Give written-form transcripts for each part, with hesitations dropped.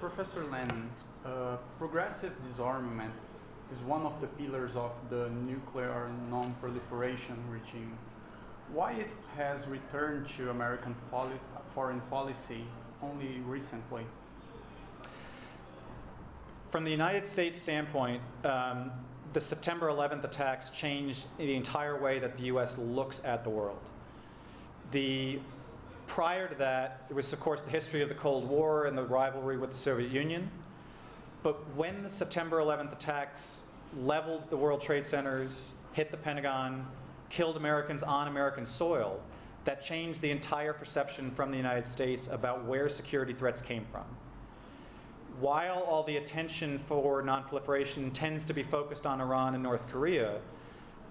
Professor Lennon, progressive disarmament is one of the pillars of the nuclear non-proliferation regime. Why it has returned to American foreign policy only recently? From the United States standpoint, the September 11th attacks changed the entire way that the U.S. looks at the world. Prior to that, there was, of course, the history of the Cold War and the rivalry with the Soviet Union. But when the September 11th attacks leveled the World Trade Centers, hit the Pentagon, killed Americans on American soil, that changed the entire perception from the United States about where security threats came from. While all the attention for non-proliferation tends to be focused on Iran and North Korea,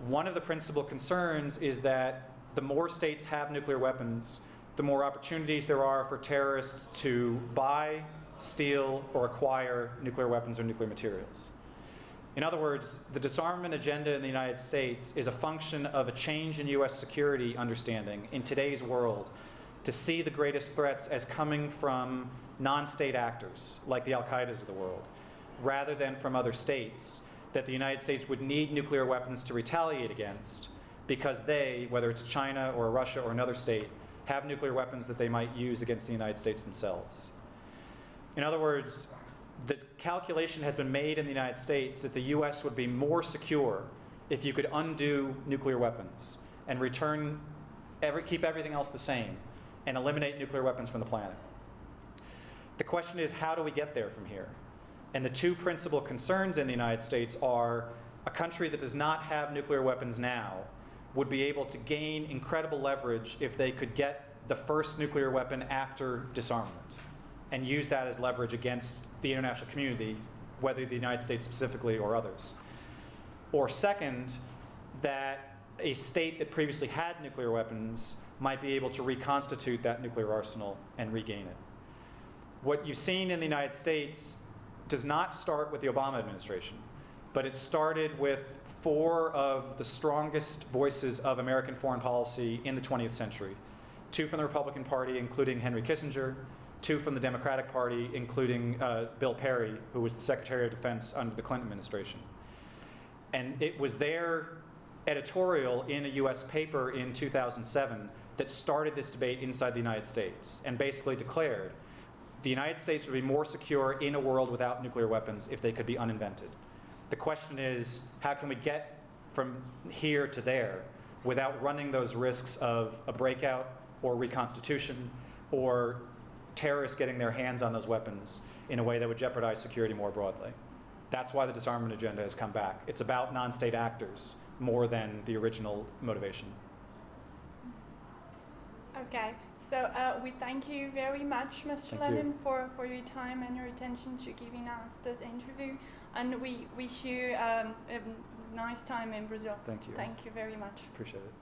one of the principal concerns is that the more states have nuclear weapons, the more opportunities there are for terrorists to buy, steal, or acquire nuclear weapons or nuclear materials. In other words, the disarmament agenda in the United States is a function of a change in US security understanding in today's world to see the greatest threats as coming from non-state actors, like the Al-Qaedas of the world, rather than from other states, that the United States would need nuclear weapons to retaliate against because they, whether it's China or Russia or another state, have nuclear weapons that they might use against the United States themselves. In other words, the calculation has been made in the United States that the US would be more secure if you could undo nuclear weapons and keep everything else the same and eliminate nuclear weapons from the planet. The question is, how do we get there from here? And the two principal concerns in the United States are a country that does not have nuclear weapons now would be able to gain incredible leverage if they could get the first nuclear weapon after disarmament and use that as leverage against the international community, whether the United States specifically or others. Or second, that a state that previously had nuclear weapons might be able to reconstitute that nuclear arsenal and regain it. What you've seen in the United States does not start with the Obama administration, but it started with four of the strongest voices of American foreign policy in the 20th century. Two from the Republican Party, including Henry Kissinger, two from the Democratic Party, including Bill Perry, who was the Secretary of Defense under the Clinton administration. And it was their editorial in a US paper in 2007 that started this debate inside the United States and basically declared the United States would be more secure in a world without nuclear weapons if they could be uninvented. The question is, how can we get from here to there without running those risks of a breakout or reconstitution or terrorists getting their hands on those weapons in a way that would jeopardize security more broadly? That's why the disarmament agenda has come back. It's about non-state actors more than the original motivation. Okay, so we thank you very much, Mr. Lennon, for your time and your attention to giving us this interview. And we wish you a nice time in Brazil. Thank you. Thank you very much. Appreciate it.